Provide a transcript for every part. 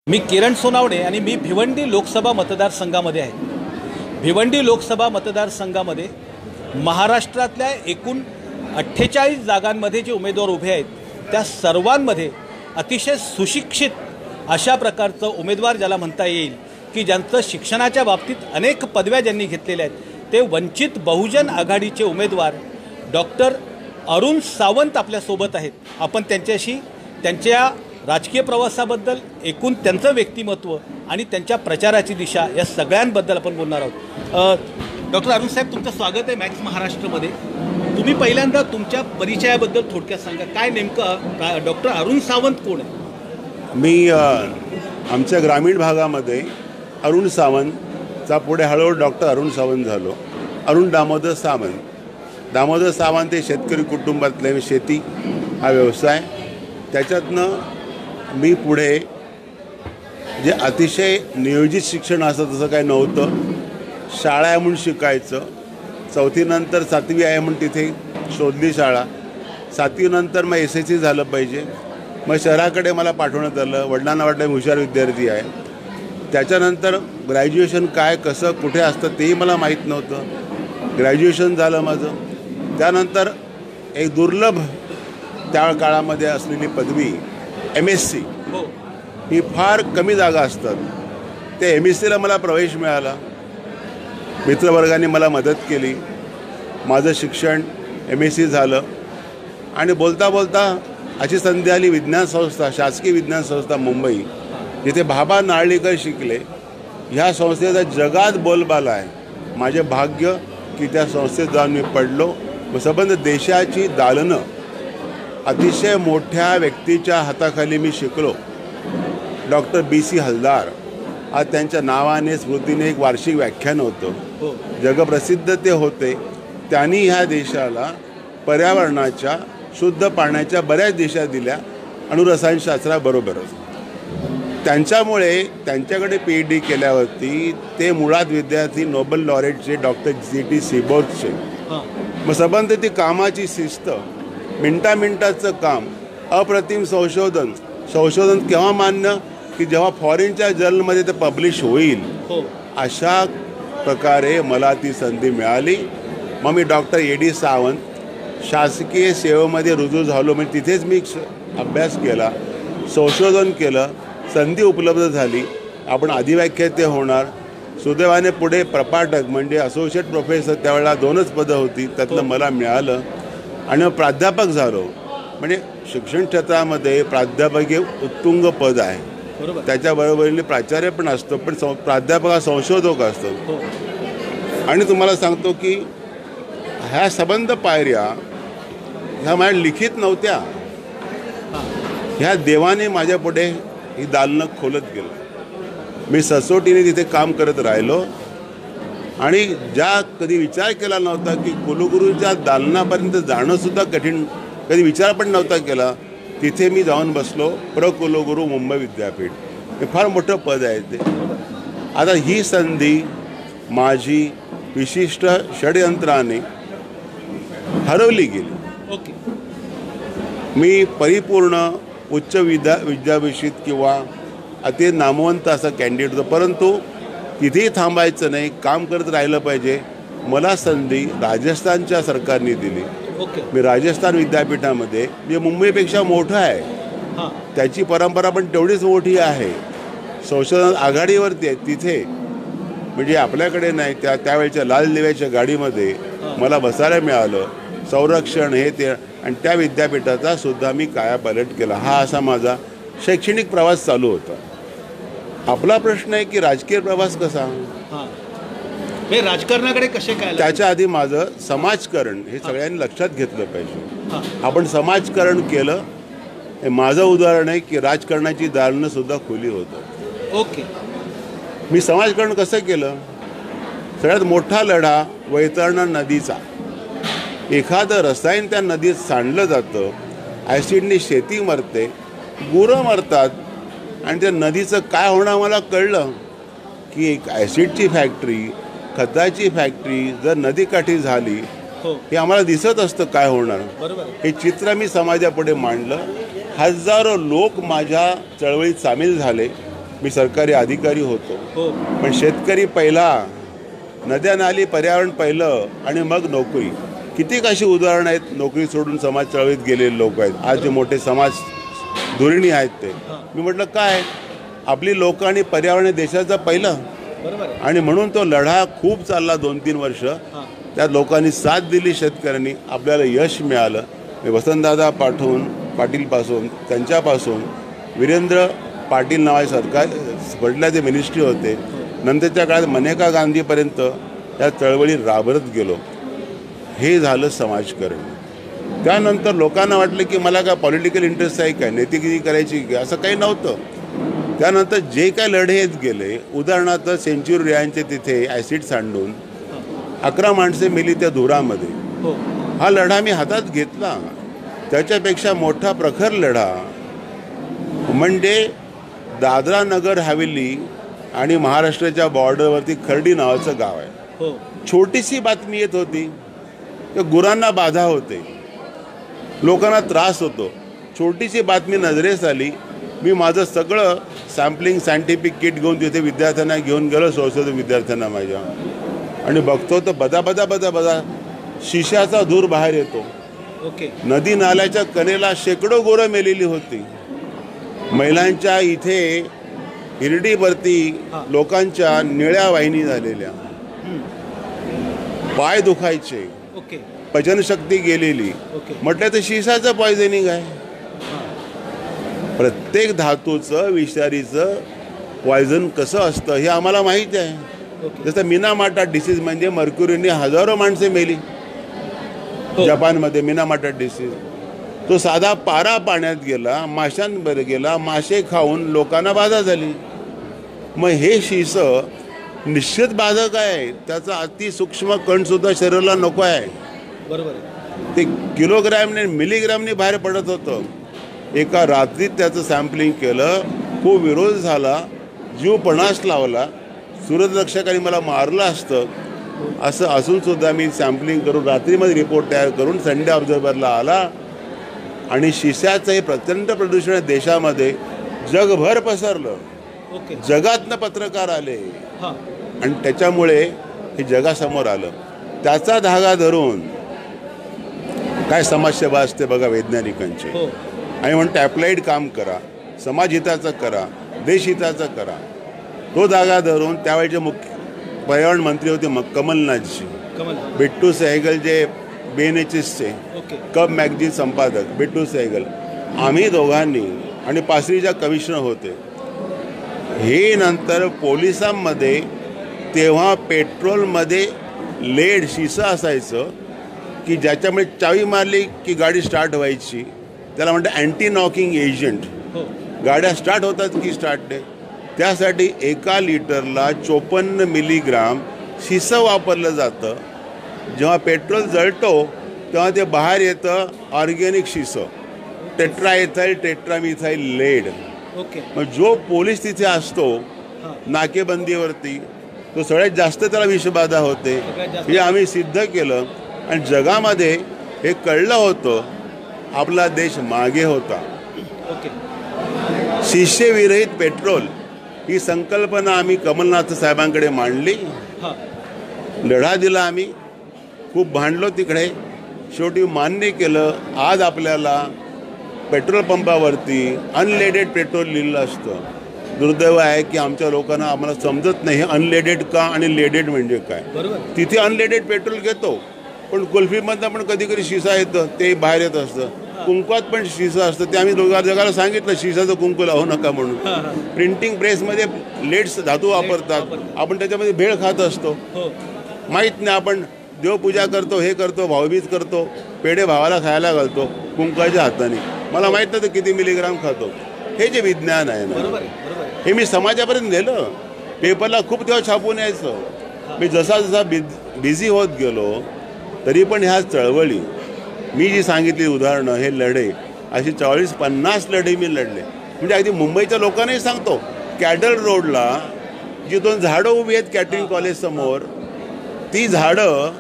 मी किरण सोनावणे आणि मी भिवंडी लोकसभा मतदारसंघामध्ये आहे। भिवंडी लोकसभा मतदारसंघामध्ये महाराष्ट्रातल्या एकूण 48 जागांमध्ये जे उमेदवार उभे आहेत त्या सर्वांमध्ये अतिशय सुशिक्षित अशा प्रकारचं उमेदवार ज्याला म्हणता येईल की ज्यांचं शिक्षणाच्या बाबतीत अनेक पदव्या ज्यांनी घेतलेल्या आहेत ते वंचित बहुजन आघाडीचे उमेदवार डॉक्टर अरुण सावंत आपल्यासोबत आहेत। आपण त्यांच्याशी त्यांच्या राजकीय प्रवासाबद्दल एकूण त्यांचं व्यक्तिमत्व आणि त्यांच्या प्रचाराची दिशा या सगळ्यांबद्दल आपण बोलणार आहोत। डॉक्टर अरुण साहेब, तुमचं स्वागत आहे मॅक्स महाराष्ट्रमध्ये। तुम्ही पहिल्यांदा तुमच्या परिचयाबद्दल थोडक्यात सांगा, काय नेमकं डॉक्टर अरुण सावंत कोण आहे? मी आमच्या ग्रामीण भागामध्ये अरुण सावंतचा पुढे हळूहळू डॉक्टर अरुण सावंत झालो। अरुण दामोदर सावंत। दामोदर सावंत हे शेतकरी कुटुंबातले, शेती हा व्यवसाय, त्याच्यातनं मी पुढे जे अतिशय नियोजित शिक्षण असं तसं काही नव्हतं। शाळा आहे म्हणून शिकायचं, चौथीनंतर 7वी आहे म्हणून तिथे शोधली शाळा, 7वीनंतर मग SSC झालं पाहिजे, मग शहराकडे मला पाठवण्यात आलं। वडिलांना वाटलं मी हुशार विद्यार्थी आहे। त्याच्यानंतर ग्रॅज्युएशन काय कसं कुठे असतं तेही मला माहीत नव्हतं। ग्रॅज्युएशन झालं माझं, त्यानंतर एक दुर्लभ त्या काळामध्ये असलेली पदवी MSc, ही फार कमी जागा असतात, ते MScला मला प्रवेश मिळाला। मित्रवर्गाने मला मदत केली, माझं शिक्षण MSc झालं आणि बोलता बोलता अशी संधी आली विज्ञान संस्था, शासकीय विज्ञान संस्था मुंबई, जिथे भाभा नारळीकर शिकले। ह्या संस्थेचा जगात बोलबाला आहे। माझे भाग्य की त्या संस्थेत जाऊन मी पडलो व संबंध देशाची दालनं अतिशय मोठ्या व्यक्तीच्या हाताखाली मी शिकलो। डॉक्टर BC हलदार, आज त्यांच्या नावाने स्मृतीने एक वार्षिक व्याख्यान होतं, जगप्रसिद्ध ते होते। त्यांनी ह्या देशाला पर्यावरणाच्या, शुद्ध पाण्याच्या बऱ्याच दिशा दिल्या, अणुरसायनशास्त्राबरोबरच। त्यांच्यामुळे त्यांच्याकडे PhD केल्यावरती ते मुळात विद्यार्थी नोबेल लॉरेटचे डॉक्टर GT सीबोर्डचे। मग संबंध ती कामाची शिस्त, मिनटाचं काम, अप्रतिम संशोधन केव्हा मान्य की जेव्हा फॉरेनच्या जर्नलमध्ये ते पब्लिश होईल, अशा प्रकारे मला ती संधी मिळाली। मग मी डॉक्टर AD सावंत शासकीय सेवेमध्ये रुजू झालो। म्हणजे तिथेच मी अभ्यास केला, संशोधन केलं, संधी उपलब्ध झाली। आपण अधिव्याख्याते होणार, सुदैवाने पुढे प्रपाठक म्हणजे असोसिएट प्रोफेसर, त्यावेळेला 2च पदं होती, त्यातलं मला मिळालं आणि प्राध्यापक झालो। म्हणजे शिक्षण क्षेत्रामध्ये प्राध्यापक हे उत्तुंग पद आहे, त्याच्याबरोबरीने प्राचार्य पण असतो, पण प्राध्यापक हा संशोधक असतो। आणि तुम्हाला सांगतो की ह्या संबंध पायऱ्या ह्या माझ्या लिखित नव्हत्या, ह्या देवाने माझ्या पुढे ही दालनं खोलत गेलं। मी सचोटीने तिथे काम करत राहिलो आणि ज्या कधी विचार केला नव्हता की कुलगुरूच्या दालनापर्यंत जाणंसुद्धा कठीण, कधी विचार पण नव्हता केला, तिथे मी जाऊन बसलो। कुलगुरू मुंबई विद्यापीठ, हे फार मोठं पद आहे ते। आता ही संधी माझी विशिष्ट षडयंत्राने हरवली गेली। मी परिपूर्ण उच्च विद्याभूषित किंवा अति नामवंत असा कॅन्डिडेट होतो, परंतु तिथेही थांबायचं नाही, काम करत राहिलं पाहिजे। मला संधी राजस्थानच्या सरकारने दिली। मी राजस्थान विद्यापीठामध्ये, जे मुंबईपेक्षा मोठं आहे, त्याची परंपरा पण तेवढीच मोठी आहे, संशोधन आघाडीवरती आहे, तिथे म्हणजे आपल्याकडे नाही, त्यावेळेच्या लाल दिव्याच्या गाडीमध्ये मला बसायला मिळालं, संरक्षण हे ते, आणि त्या विद्यापीठाचा सुद्धा मी कायापालट केला। हा असा माझा शैक्षणिक प्रवास चालू होता। आपला प्रश्न आहे की राजकीय प्रवास कसा, हे राजकारणाकडे कसे काय? त्याच्या आधी माझं समाजकारण हे सगळ्यांनी लक्षात घेतलं पाहिजे। आपण समाजकारण केलं, हे माझं उदाहरण आहे की राजकारणाची दालनं सुद्धा खुली होतं। मी समाजकारण कसं केलं? सगळ्यात मोठा लढा वैतरणा नदीचा। एखादं रसायन त्या नदीत सांडलं जातं, ॲसिडनी शेती मरते, गुरं मरतात, आणि त्या नदीचं काय होणं मला कळलं की एक ॲसिडची फॅक्टरी, खताची फॅक्टरी जर नदीकाठी झाली, हे आम्हाला दिसत असतं काय होणार। हे चित्र मी समाजापुढे मांडलं, हजारो लोक माझ्या चळवळीत सामील झाले। मी सरकारी अधिकारी होतो, हो पण शेतकरी पहिला, नद्या नाली पर्यावरण पहिलं आणि मग नोकरी. कितीक अशी उदाहरणं आहेत, नोकरी सोडून समाज चळवळीत गेलेले लोक आहेत, आज जे मोठे समाज धुरिणी आहेत ते. मी म्हटलं काय, आपली लोक आणि पर्यावरण हे देशाचं पहिलं, बरोबर आहे. आणि म्हणून तो लढा खूप चालला 2-3 वर्ष. त्यात लोकांनी साथ दिली, शेतकऱ्यांनी, आपल्याला यश मिळालं. मी वसंतदादा पाटीलपासून त्यांच्यापासून वीरेंद्र पाटील नावाचे सरकार फर्टिलायझर मिनिस्ट्री होते, नंतरच्या काळात मनेका गांधीपर्यंत त्या चळवळी राबवत गेलो. हे झालं समाजकारण. त्यानंतर लोकांना वाटलं की मला काय पॉलिटिकल इंटरेस्ट आहे काय, नैतिकगिरी करायची काय, असं काही नव्हतं. त्यानंतर जे काय लढे येत गेले, उदाहरणार्थ सेंच्युरी रियांचे तिथे ॲसिड सांडून 11 माणसे मेली त्या धुरामध्ये. हा लढा मी हातात घेतला. त्याच्यापेक्षा मोठा प्रखर लढा म्हणजे दादरा नगर हवेली आणि महाराष्ट्राच्या बॉर्डरवरती खर्डी नावाचं गाव आहे. छोटीशी बातमी येत होती, गुरांना बाधा होते, लोकांना त्रास होतो. छोटीशी बातमी नजरेस आली. मी माझं सगळं सॅम्पलिंग सायंटिफिक किट घेऊन तिथे विद्यार्थ्यांना घेऊन गेलो, संशोधन विद्यार्थ्यांना माझ्या, आणि बघतो तर बदा शिशाचा धूर बाहेर येतो. नदी नाल्याच्या कडेला शेकडो गुरं मेलेली होती. महिलांच्या इथे हिरडीवरती लोकांच्या निळ्या वाहिनी झालेल्या, पाय दुखायचे, पचनशक्ती गेलेली. म्हटलं तर शिसाचं पॉयझनिंग आहे. प्रत्येक धातूचं विषारीचं पॉयझन कसं असतं हे आम्हाला माहिती आहे. जसं मिनामाटा डिसीज म्हणजे मर्क्युरीने हजारो माणसे मेली जपानमध्ये. मिनामाटा डिसीज तो साधा पारा पाण्यात गेला, माशांवर गेला, मासे खाऊन लोकांना बाधा झाली. मग हे शिस निश्चित बाधक आहे. त्याचा अतिसूक्ष्म कणसुद्धा शरीराला नको आहे. बरोबर. ते किलोग्रॅमने मिलीग्रॅमने बाहेर पडत होतं. एका रात्रीत त्याचं सॅम्पलिंग केलं, खूप विरोध झाला, जीव पणास लावला. सूरजरक्षकांनी मला मारलं असतं असं असूनसुद्धा मी सॅम्पलिंग करून रात्रीमध्ये रिपोर्ट तयार करून संडे ऑब्झर्व्हरला आला. आणि शिशाचं हे प्रचंड प्रदूषण देशामध्ये जगभर पसरलं. जगातनं पत्रकार आले आणि त्याच्यामुळे हे जगासमोर आलं. त्याचा धागा धरून काय समाजसेवा असते बघा वैज्ञानिकांची. आणि म्हणतो अप्लाइड काम करा, समाजहिताचं करा, देशहिताचं करा. तो धागा धरून त्यावेळेचे मुख्य पर्यावरण मंत्री होते कमलनाथजी, बिट्टू सहगल जे BNHSचे कब मॅगझिन संपादक बिट्टू सहगल, आम्ही दोघांनी, आणि पासरीच्या कमिशनर होते. हे नंतर पोलिसांमध्ये तेव्हा पेट्रोलमध्ये लेड शिसा असायचं की ज्याच्यामुळे चावी मारली की गाडी स्टार्ट व्हायची. त्याला म्हणतं अँटी नॉकिंग एजंट. गाड्या स्टार्ट होतात की स्टार्ट नाही, त्यासाठी 1 लिटरला 54 मिलीग्राम शिसं वापरलं जातं. जेव्हा पेट्रोल जळतो तेव्हा ते बाहेर येतं ऑर्गॅनिक शिसं, टेट्राइथाइल टेट्रामिथाइल लेड. मग जो पोलीस तिथे असतो नाकेबंदीवरती, तो सगळ्यात जास्त त्याला विषबाधा होते. हे आम्ही सिद्ध केलं आणि जगामध्ये हे कळलं होतं. आपला देश मागे होता. शिष्यविरहित पेट्रोल ही संकल्पना आम्ही कमलनाथ साहेबांकडे मांडली. लढा दिला आम्ही, खूप भांडलो तिकडे, शेवटी मान्य केलं. आज आपल्याला पेट्रोल पंपावरती अनलेडेड पेट्रोल लिहिलं असतं. दुर्दैव आहे की आमच्या लोकांना आम्हाला समजत नाही हे अनलेडेड का आणि लेडेड म्हणजे काय. तिथे अनलेडेड पेट्रोल घेतो, पण कुल्फीमधनं पण कधी कधी शिसा येतं, ते बाहेर येत असतं. कुंकवात पण शिसा असतं, ते आम्ही जगाला सांगितलं शिसाचं कुंकू लावू नका म्हणून. प्रिंटिंग प्रेसमध्ये लेड्स धातू वापरतात, आपण त्याच्यामध्ये भेळ खात असतो. माहीत नाही, आपण देवपूजा करतो, हे करतो, भाऊबीज करतो, पेढे भावाला खायला घालतो कुंकवाच्या हाताने. मला माहीत नव्हतं किती मिलीग्राम खातो. हे जे विज्ञान आहे ना, हे मी समाजापर्यंत नेलं. पेपरला खूप तेव्हा छापून यायचं. मी जसा बिझी होत गेलो तरी पण ह्या चळवळी मी जी सांगितली उदाहरणं, हे लढे, अशी 40-50 लढे मी लढले. म्हणजे अगदी मुंबईच्या लोकांनाही सांगतो, कॅडल रोडला जी 2 झाडं उभी आहेत कॅटरिंग कॉलेज समोर, ती झाडं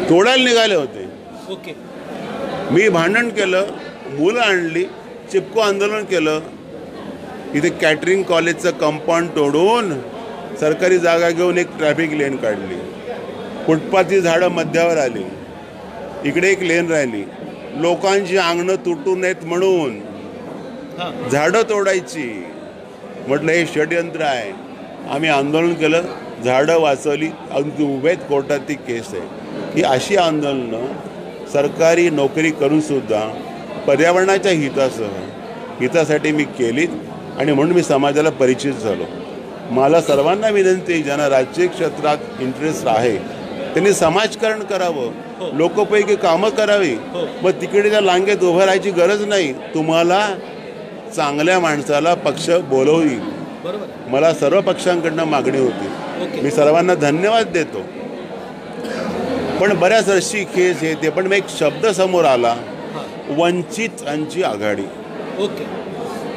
तोडायला निघाले होते. मी भांडण केलं, मुलं आणली, चिपको आंदोलन केलं. इथे कॅटरिंग कॉलेजचं कंपाऊंड तोडून सरकारी जागा घेऊन एक ट्रॅफिक लेन काढली. फुटपाथची झाडं मध्यावर आली, इकडे एक लेन राहिली. लोकांची अंगणं तुटू नयेत म्हणून झाडं तोडायची. म्हटलं हे षडयंत्र आहे. आम्ही आंदोलन केलं, झाडं वाचवली, अगदी उभे आहेत, कोर्टात ती केस आहे. ही अशी आंदोलनं सरकारी नोकरी करूनसुद्धा पर्यावरणाच्या हितासाठी मी केलीत आणि म्हणून मी समाजाला परिचित झालो. मला सर्वांना विनंती आहे, ज्यांना राजकीय क्षेत्रात इंटरेस्ट आहे त्यांनी समाजकारण करावं, लोकोपयोगी कामं करावी. मग तिकडे त्या लांगेत उभं राहायची गरज नाही. तुम्हाला चांगल्या माणसाला पक्ष बोलवतील. मला सर्व पक्षांकडनं मागणी होती. मी सर्वांना धन्यवाद देतो. पण बऱ्याच वर्षी केस येते. पण मग एक शब्द समोर आला, वंचितांची आघाडी.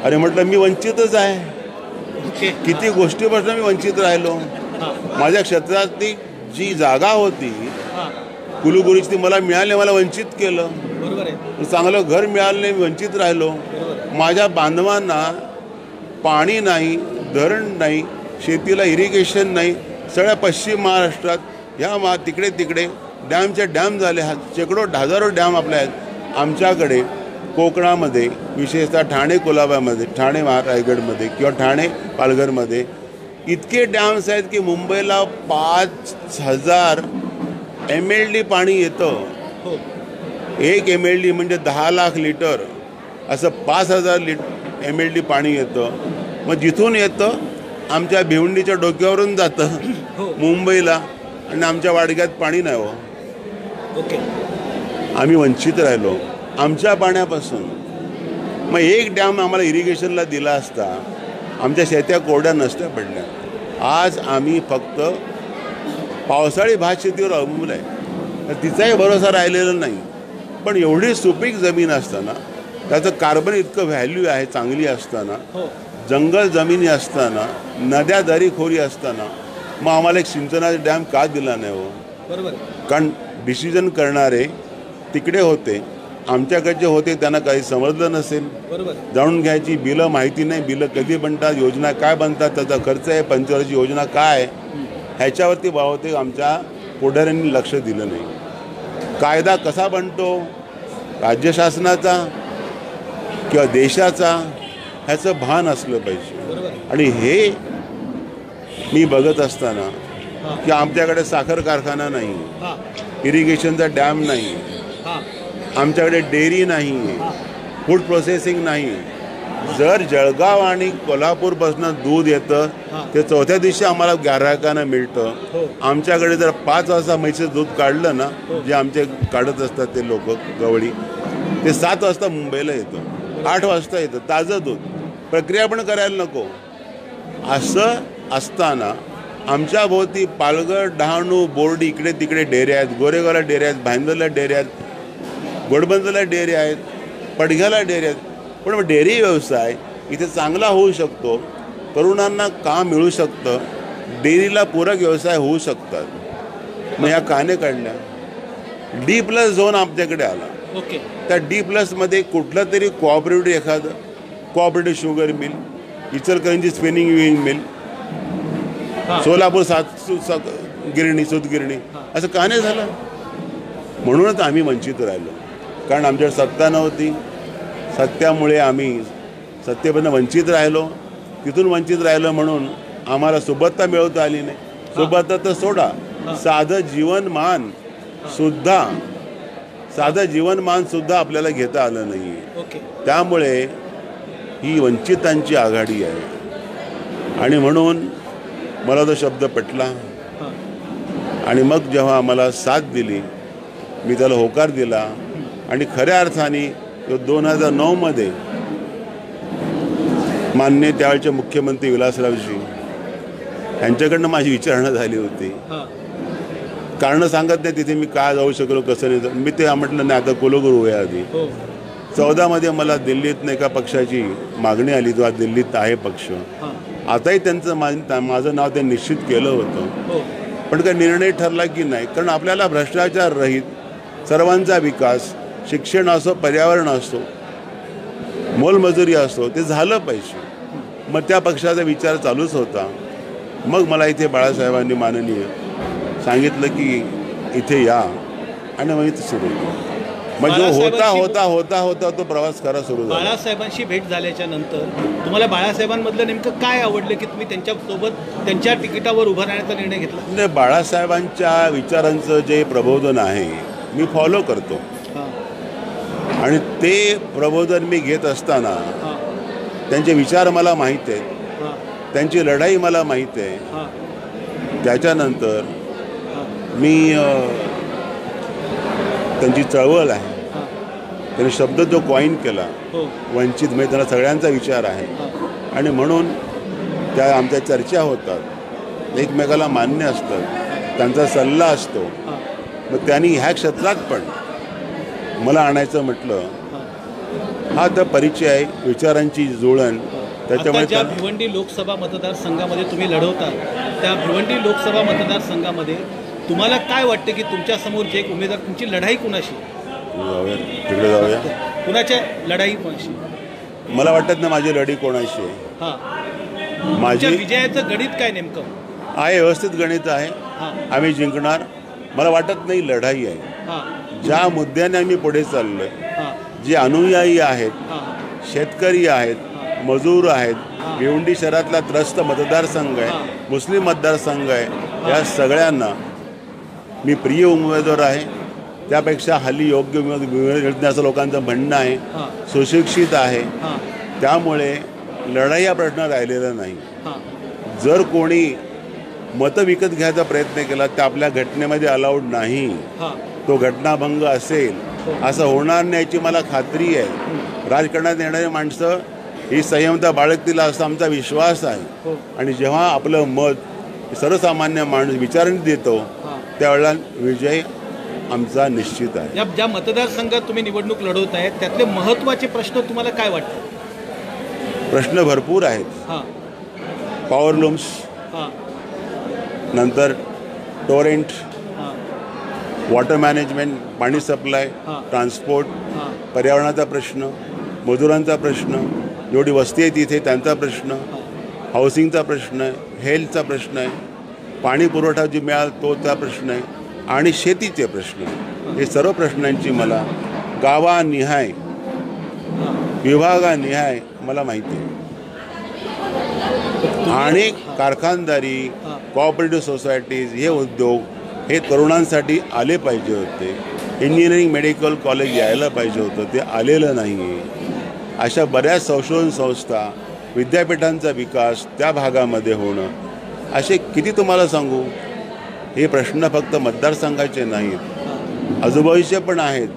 अरे म्हटलं मी वंचितच आहे. किती गोष्टीपासून मी वंचित राहिलो. माझ्या क्षेत्रातली जी जागा होती कुलगुरूची ती मला मिळाली, मला वंचित केलं. चांगलं घर मिळालं नाही, मी वंचित राहिलो. माझ्या बांधवांना पाणी नाही, धरण नाही, शेतीला इरिगेशन नाही. सगळ्या पश्चिम महाराष्ट्रात ह्या तिकडे डॅमच्या डॅम झाले. शेकडो हजारो डॅम आपल्या आहेत. आमच्याकडे कोकणामध्ये विशेषतः ठाणे कोल्हापूरमध्ये, ठाणे रायगडमध्ये किंवा ठाणे पालघरमध्ये इतके डॅम्स आहेत की मुंबईला 5,000 MLD पाणी येतं. 1 MLD म्हणजे 10 लाख लिटर, असं 5,000 MLD पाणी येतं. मग जिथून येतं आमच्या भिवंडीच्या डोक्यावरून जातं मुंबईला आणि आमच्या वाडग्यात पाणी नाही. आम्ही वंचित राहिलो आमच्या पाण्यापासून. मग एक डॅम आम्हाला इरिगेशनला दिला असता आमच्या शेत्या कोरड्या नसत्या पडल्या. आज आम्ही फक्त पावसाळी भात शेतीवर अवलंबून आहे. तिचाही भरोसा राहिलेला नाही. पण एवढी सुपीक जमीन असताना, त्याचं कार्बन इतकं व्हॅल्यू आहे चांगली असताना, जंगल जमिनी असताना, नद्या दरीखोरी असताना मग आम्हाला एक सिंचनाचा डॅम का दिला नाही हो? बरोबर. कारण डिसिजन करणारे तिकडे होते, आमच्याकडचे होते, त्यांना काही समजलं नसेल. बरोबर. जाणून घ्यायची बिलं माहिती नाही, बिलं कधी बनतात, योजना काय बनतात, त्याचा खर्च आहे, पंचवर्षीय योजना काय ह्याच्यावरती बहुतेक आमच्या पुढाऱ्यांनी लक्ष दिलं नाही. कायदा कसा बनतो, राज्य शासनाचा किंवा देशाचा, ह्याचं भान असलं पाहिजे. आणि हे मी बघत असताना की आमच्याकडे साखर कारखाना नाही, इरिगेशनचा डॅम नाही, आमच्याकडे डेअरी नाही, फूड प्रोसेसिंग नाही. जर जळगाव आणि कोल्हापूरपासून दूध येतं ते चौथ्या दिवशी आम्हाला ग्राहकांना मिळतं. आमच्याकडे जर 5 वाजता म्हैसेचं दूध काढलं ना, जे आमचे काढत असतात ते लोक गवळी, ते 7 वाजता मुंबईला येतं, 8 वाजता येतं ताजं दूध. प्रक्रिया पण करायला नको. असं असताना आमच्या भोवती पालघर, डहाणू, बोर्डी इकडे तिकडे डेऱ्या आहेत, गोरेगावला डेऱ्या आहेत, भाईंदरला डेऱ्या आहेत, गोडबंदरला डेऱ्या आहेत, पडघ्याला डेऱ्या आहेत. पण डेअरी व्यवसाय इथे चांगला होऊ शकतो, तरुणांना काम मिळू शकतं, डेअरीला पूरक व्यवसाय होऊ शकतात. मग ह्या काने काढल्या. D+ झोन आमच्याकडे आला. त्या D+मध्ये कुठलं तरी कोऑपरेटिव्ह, एखादं cooperative sugar mill, Ichalkaranji spinning mill, Solapur गिरणी, सूतगिरणी, असं का नाही झालं? म्हणूनच आम्ही वंचित राहिलो. कारण आमच्याकडे सत्ता नव्हती. सत्यामुळे आम्ही सत्तेपासून वंचित राहिलो. तिथून वंचित राहिलं म्हणून आम्हाला सुबत्ता मिळवता आली नाही. सुबत्ता तर सोडा, साधं जीवनमान सुद्धा आपल्याला घेता आलं नाही. त्यामुळे ही वंचितांची आघाडी आहे. आणि म्हणून मला तो शब्द पटला. आणि मग जेव्हा आम्हाला साथ दिली, मी त्याला होकार दिला. आणि खऱ्या अर्थाने 2009मध्ये माननीय त्यावेळचे मुख्यमंत्री विलासरावजी यांच्याकडनं माझी विचारणा झाली होती. कारणं सांगत नाही तिथे मी काय जाऊ शकलो, कसं नाही. मी ते म्हटलं नाही, आता कुलगुरू आहे. आधी 14मध्ये मला दिल्लीत एका पक्षाची मागणी आली, जो आज दिल्लीत आहे पक्ष. आताही त्यांचं माझं नाव त्यांनी निश्चित केलं होतं. पण काही निर्णय ठरला की नाही. कारण आपल्याला भ्रष्टाचार रहित सर्वांचा विकास, शिक्षण असो, पर्यावरण असो, मोलमजुरी असो, ते झालं पाहिजे. मग त्या पक्षाचा विचार चालूच होता. मग मला इथे बाळासाहेबांनी माननीय सांगितलं की इथे या आणि मग इथे सुरू मग जो होता तो प्रवास खरा सुरू झाला. बाळासाहेबांशी भेट झाल्याच्या नंतर तुम्हाला बाळासाहेबांमधलं नेमकं काय आवडलं की तुम्ही त्यांच्यासोबत त्यांच्या तिकिटावर उभं राहण्याचा निर्णय घेतला? म्हणजे बाळासाहेबांच्या विचारांचं जे प्रबोधन आहे मी फॉलो करतो आणि ते प्रबोधन मी घेत असताना त्यांचे विचार मला माहीत आहेत, त्यांची लढाई मला माहीत आहे. त्याच्यानंतर मी त्यांची चळवळ आहे, त्यांनी शब्द जो कॉईन केला वंचित, म्हणजे त्यांना सगळ्यांचा विचार आहे आणि म्हणून त्या आमच्या चर्चा होतात, एकमेकाला मान्य असतात, त्यांचा सल्ला असतो. मग त्यांनी ह्या क्षेत्रात पण मला आणायचं म्हटलं, हा तर परिचय आहे, विचारांची जुळण. त्याच्यामुळे ज्या भिवंडी लोकसभा मतदारसंघामध्ये तुम्ही लढवता त्या भिवंडी लोकसभा मतदारसंघामध्ये तुम्हाला काय वाटतं की तुमच्यासमोर जे एक उमेदवार, तुमची लढाई कुणाशी? तिकडे जाऊया. कुणाच्या लढाई कोणाशी? मला वाटत ना माझी लढाई कोणाशी आहे. माझी विजयाचं गणित काय नेमकं आहे? व्यवस्थित गणित आहे, आम्ही जिंकणार. मला वाटत नाही लढाई आहे. ज्या मुद्द्याने आम्ही पुढे चाललोय, जे अनुयायी आहेत, शेतकरी आहेत, मजूर आहेत, भिवंडी शहरातला त्रस्त मतदारसंघ आहे, मुस्लिम मतदारसंघ आहे, या सगळ्यांना मी प्रिय उमेदवार आहे. त्यापेक्षा हल्ली योग्य उमेदवार असं लोकांचं म्हणणं आहे. सुशिक्षित आहे, त्यामुळे लढाई हा प्रश्न राहिलेला नाही. जर कोणी मतं विकत घ्यायचा प्रयत्न केला तर आपल्या घटनेमध्ये अलाउड नाही. तो घटनाभंग असेल, असं होणार नाही याची मला खात्री आहे. राजकारणात येणारी माणसं ही संयमता बाळगतील असा आमचा विश्वास आहे. आणि जेव्हा आपलं मत सर्वसामान्य माणूस विचाराने देतो त्यावेळेला विजय आमचा निश्चित आहे. ज्या मतदारसंघात तुम्ही निवडणूक लढवत आहेत त्यातले महत्त्वाचे प्रश्न तुम्हाला काय वाटतात? प्रश्न भरपूर आहेत. पॉवर लूम्स, नंतर टोरेंट, वॉटर मॅनेजमेंट, पाणी सप्लाय, ट्रान्सपोर्ट, पर्यावरणाचा प्रश्न, मजुरांचा प्रश्न, जेवढी वस्ती आहे तिथे त्यांचा प्रश्न, हाऊसिंगचा प्रश्न आहे, हेल्थचा प्रश्न आहे, पाणी पुरवठा जी मिळाल तोचा प्रश्न आहे आणि शेतीचे प्रश्न. हे सर्व प्रश्नांची मला गावानिहाय, विभागानिहाय मला माहिती आहे. आणि कारखानदारी, कोऑपरेटिव्ह सोसायटीज, हे उद्योग हे तरुणांसाठी आले पाहिजे होते. इंजिनिअरिंग मेडिकल कॉलेज यायला पाहिजे होतं, ते आलेलं नाही आहे. अशा बऱ्याच संशोधन संस्था, विद्यापीठांचा विकास त्या भागामध्ये होणं, असे किती तुम्हाला सांगू. हे प्रश्न फक्त मतदारसंघाचे नाहीत, आजूबाजूचे पण आहेत,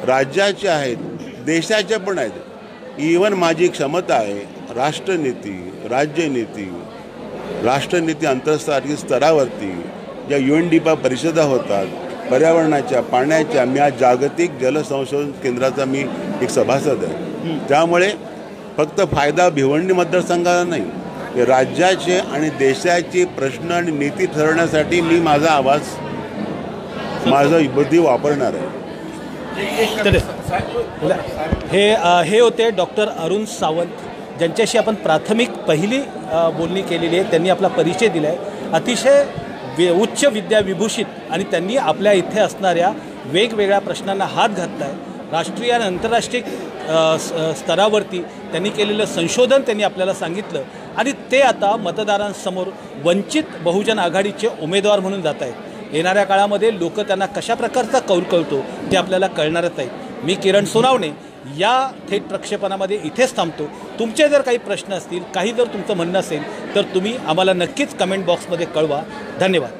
राज्याचे आहेत, देशाचे पण आहेत. इवन माझी क्षमता आहे राष्ट्रनीती, राज्यनीती, राष्ट्रनीती आंतरराष्ट्रीय स्तरावरती ज्या UNDP परिषदा होतात पर्यावरणाच्या, पाण्याच्या, मी आज जागतिक जलसंशोधन केंद्राचा मी एक सभासद आहे. त्यामुळे फक्त फायदा भिवंडी मतदारसंघाला नाही, राज्याचे आणि देशाचे प्रश्न आणि नीती ठरवण्यासाठी मी माझा आवाज, माझं बुद्धी वापरणार आहे. हे होते डॉक्टर अरुण सावंत, ज्यांच्याशी आपण प्राथमिक पहिली बोलणी केलेली आहे. त्यांनी आपला परिचय दिला आहे. अतिशय उच्च विद्याविभूषित आणि त्यांनी आपल्या इथे असणाऱ्या वेगवेगळ्या प्रश्नांना हात घातला आहे. राष्ट्रीय आणि आंतरराष्ट्रीय स्तरावरती त्यांनी केलेलं संशोधन त्यांनी आपल्याला सांगितलं आणि ते आता मतदारांसमोर वंचित बहुजन आघाडीचे उमेदवार म्हणून जात आहेत. येणाऱ्या काळामध्ये लोक त्यांना कशा प्रकारचा कौल कळतो ते आपल्याला कळणारच आहे. मी किरण सोनावणे या थेट प्रक्षेपणामध्ये इथेच थांबतो. तुमचे जर काही प्रश्न असतील, काही जर तुमचं म्हणणं असेल तर तुम्ही आम्हाला नक्कीच कमेंट बॉक्समध्ये कळवा. धन्यवाद.